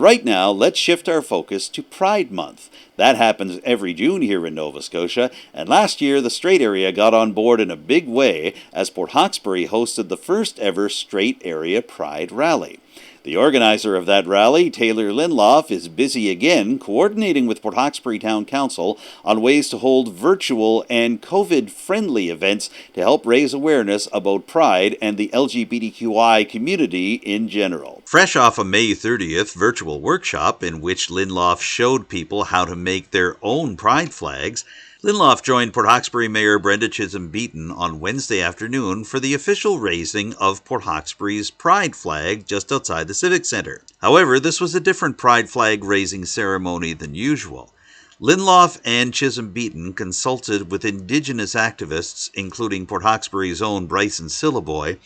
Right now, let's shift our focus to Pride Month. That happens every June here in Nova Scotia, and last year the Strait area got on board in a big way as Port Hawkesbury hosted the first ever Strait Area Pride Rally. The organizer of that rally, Taylor Linloff, is busy again coordinating with Port Hawkesbury Town Council on ways to hold virtual and COVID-friendly events to help raise awareness about Pride and the LGBTQI community in general. Fresh off a May 30th virtual workshop in which Linloff showed people how to make their own Pride flags, Linloff joined Port Hawkesbury Mayor Brenda Chisholm-Beaton on Wednesday afternoon for the official raising of Port Hawkesbury's Pride flag just outside the Civic Centre. However, this was a different Pride flag raising ceremony than usual. Linloff and Chisholm-Beaton consulted with Indigenous activists, including Port Hawkesbury's own Bryson Syllaboy,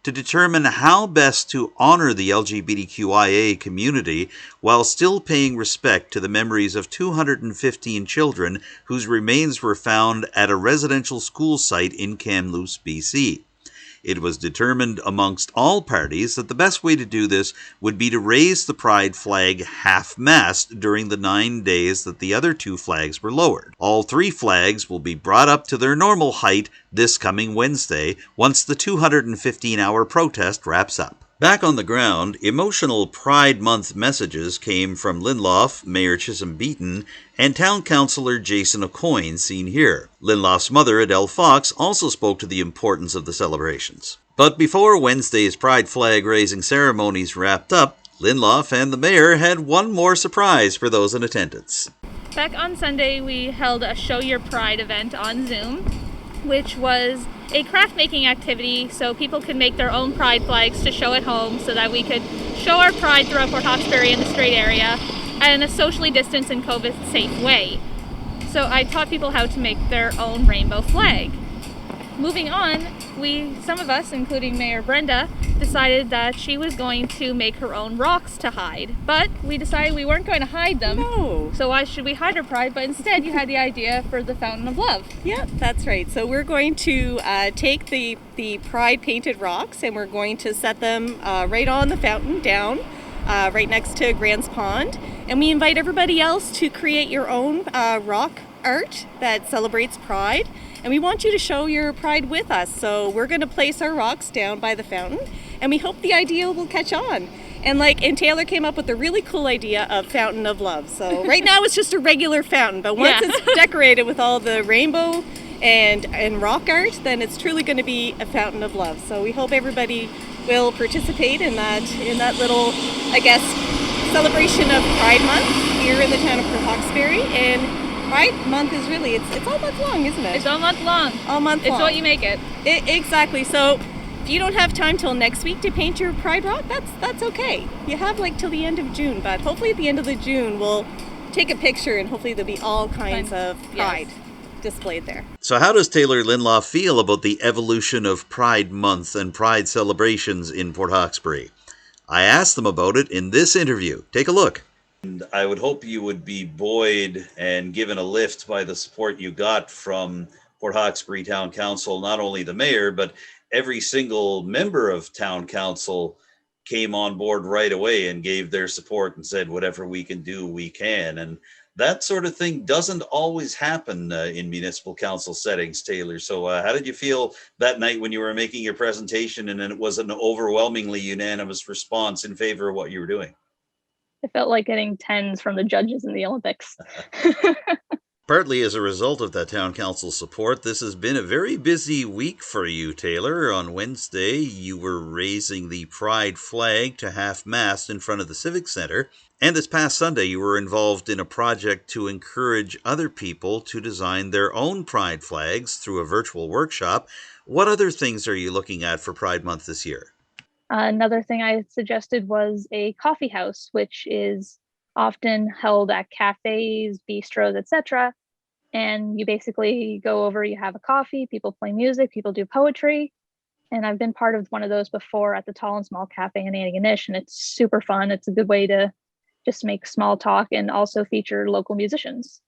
to determine how best to honor the LGBTQIA community while still paying respect to the memories of 215 children whose remains were found at a residential school site in Kamloops, BC. It was determined amongst all parties that the best way to do this would be to raise the Pride flag half-mast during the 9 days that the other two flags were lowered. All three flags will be brought up to their normal height this coming Wednesday once the 215-hour protest wraps up. Back on the ground, emotional Pride Month messages came from Linloff, Mayor Chisholm-Beaton, and Town Councillor Jason Aucoin, seen here. Linloff's mother, Adele Fox, also spoke to the importance of the celebrations. But before Wednesday's Pride flag raising ceremonies wrapped up, Linloff and the mayor had one more surprise for those in attendance. Back on Sunday, we held a Show Your Pride event on Zoom, which was a craft making activity so people could make their own pride flags to show at home so that we could show our pride throughout Port Hawkesbury and the Strait area in a socially distanced and COVID safe way. So I taught people how to make their own rainbow flag. Moving on, some of us, including Mayor Brenda, decided that she was going to make her own rocks to hide. But we decided we weren't going to hide them. No. So why should we hide our pride? But instead you had the idea for the Fountain of Love. Yeah, that's right. So we're going to take the Pride painted rocks and we're going to set them right on the fountain down, right next to Grant's Pond. And we invite everybody else to create your own rock art that celebrates Pride. And we want you to show your pride with us. So we're going to place our rocks down by the fountain and we hope the idea will catch on. And Taylor came up with a really cool idea of Fountain of Love. So right now it's just a regular fountain, but once it's decorated with all the rainbow and rock art, then it's truly going to be a Fountain of Love. So we hope everybody will participate in that little, I guess, celebration of Pride Month here in the town of Port Hawkesbury. And Pride Month is really, it's all month long, isn't it? It's all month long. All month long. It's what you make it. Exactly. So if you don't have time till next week to paint your Pride rock, that's okay. You have till the end of June, but hopefully at the end of the June we'll take a picture and hopefully there'll be all kinds of pride displayed there. So how does Taylor Linloff feel about the evolution of Pride Month and Pride celebrations in Port Hawkesbury? I asked them about it in this interview. Take a look. And I would hope you would be buoyed and given a lift by the support you got from Port Hawkesbury Town Council, not only the mayor, but every single member of Town Council came on board right away and gave their support and said, whatever we can do, we can. And that sort of thing doesn't always happen in municipal council settings, Taylor. So how did you feel that night when you were making your presentation and then it was an overwhelmingly unanimous response in favor of what you were doing? It felt like getting 10s from the judges in the Olympics. Partly as a result of that town council support, this has been a very busy week for you, Taylor. On Wednesday, you were raising the Pride flag to half-mast in front of the Civic Centre. And this past Sunday, you were involved in a project to encourage other people to design their own Pride flags through a virtual workshop. What other things are you looking at for Pride Month this year? Another thing I suggested was a coffee house, which is often held at cafes, bistros, etc. And you basically go over, you have a coffee, people play music, people do poetry. And I've been part of one of those before at the Tall and Small Cafe in Antigonish, and it's super fun. It's a good way to just make small talk and also feature local musicians.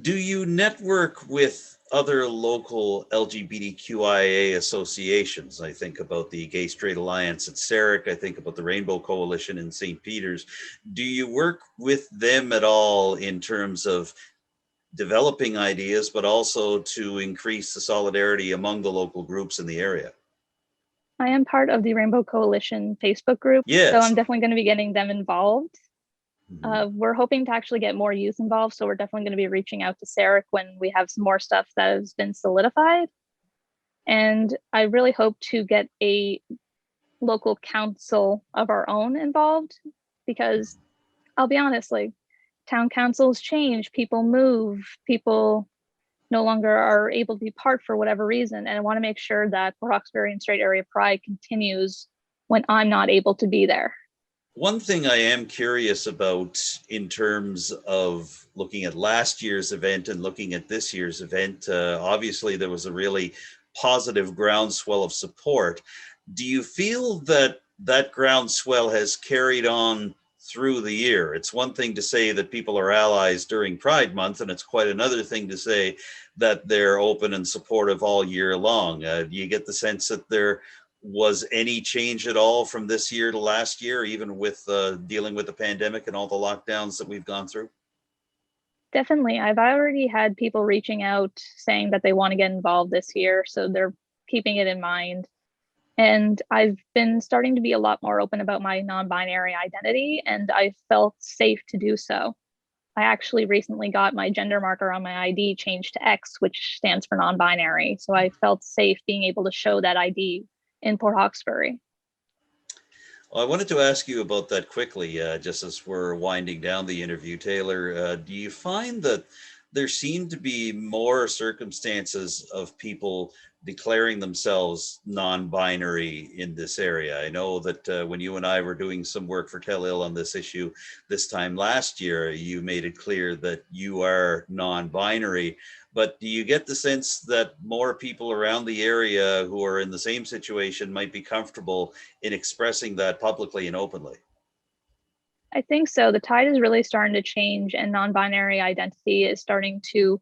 Do you network with other local LGBTQIA associations? I think about the Gay Straight Alliance at Sarek. I think about the Rainbow Coalition in St. Peter's. Do you work with them at all in terms of developing ideas, but also to increase the solidarity among the local groups in the area? I am part of the Rainbow Coalition Facebook group, so Yes. I'm definitely going to be getting them involved. Mhm. We're hoping to actually get more youth involved, so we're definitely going to be reaching out to Sarek when we have some more stuff that has been solidified. And I really hope to get a local council of our own involved, because I'll be honest, like, town councils change, people move, people no longer are able to be part for whatever reason. And I want to make sure that Port Hawkesbury and Strait Area Pride continues when I'm not able to be there. One thing I am curious about in terms of looking at last year's event and looking at this year's event, obviously there was a really positive groundswell of support. Do you feel that that groundswell has carried on through the year? It's one thing to say that people are allies during Pride Month, and it's quite another thing to say that they're open and supportive all year long. Do you get the sense that there was any change at all from this year to last year, even with dealing with the pandemic and all the lockdowns that we've gone through? Definitely. I've already had people reaching out saying that they want to get involved this year, so they're keeping it in mind. And I've been starting to be a lot more open about my non-binary identity, and I felt safe to do so. I actually recently got my gender marker on my ID changed to X, which stands for non-binary. So I felt safe being able to show that ID in Port Hawkesbury. Well, I wanted to ask you about that quickly, just as we're winding down the interview, Taylor. Do you find that there seem to be more circumstances of people declaring themselves non-binary in this area? I know that when you and I were doing some work for Telile on this issue this time last year, you made it clear that you are non-binary. But do you get the sense that more people around the area who are in the same situation might be comfortable in expressing that publicly and openly? I think so. The tide is really starting to change, and non binary identity is starting to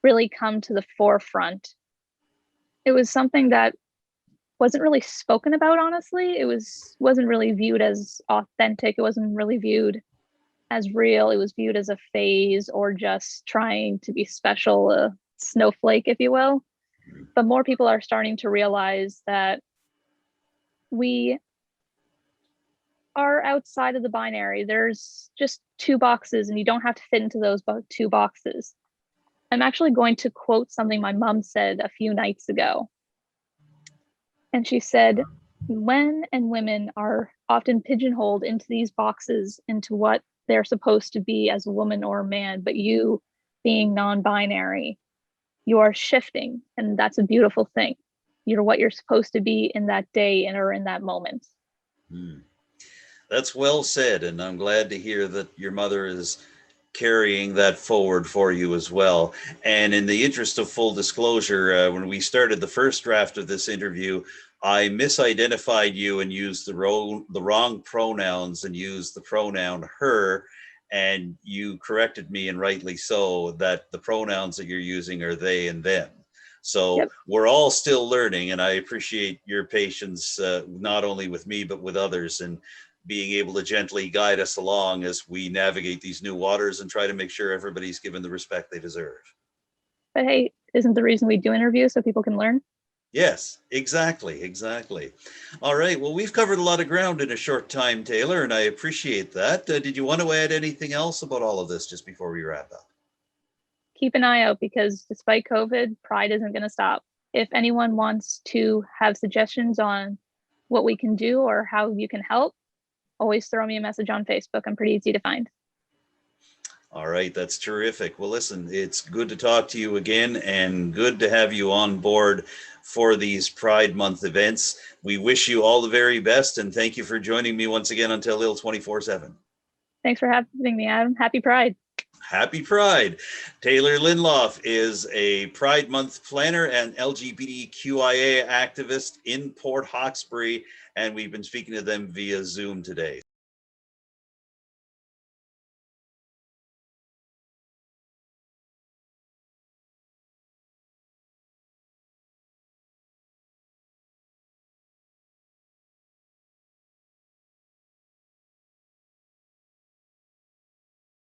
really come to the forefront. It was something that wasn't really spoken about, honestly. Wasn't really viewed as authentic. It wasn't really viewed as real. It was viewed as a phase or just trying to be special, a snowflake, if you will. But more people are starting to realize that we are outside of the binary. There's just two boxes, and you don't have to fit into those two boxes. I'm actually going to quote something my mom said a few nights ago. And she said, "Men and women are often pigeonholed into these boxes, into what they're supposed to be as a woman or a man, but you, being non-binary, you are shifting, and that's a beautiful thing. You're what you're supposed to be in that day and or in that moment." Hmm. That's well said, and I'm glad to hear that your mother is carrying that forward for you as well. And in the interest of full disclosure, when we started the first draft of this interview, I misidentified you and used the wrong pronouns and used the pronoun her. And you corrected me, and rightly so, that the pronouns that you're using are they and them. So Yep. we're all still learning, and I appreciate your patience, not only with me, but with others, and being able to gently guide us along as we navigate these new waters and try to make sure everybody's given the respect they deserve. But hey, isn't the reason we do interviews so people can learn? Yes, exactly, exactly. All right, well, we've covered a lot of ground in a short time, Taylor, and I appreciate that. Did you want to add anything else about all of this just before we wrap up? Keep an eye out, because despite COVID, Pride isn't going to stop. If anyone wants to have suggestions on what we can do or how you can help, always throw me a message on Facebook. I'm pretty easy to find. All right, that's terrific. Well, listen, it's good to talk to you again, and good to have you on board for these Pride Month events. We wish you all the very best, and thank you for joining me once again on Telile 24/7. Thanks for having me, Adam. Happy Pride. Happy Pride. Taylor Linloff is a Pride Month planner and LGBTQIA activist in Port Hawkesbury, and we've been speaking to them via Zoom today.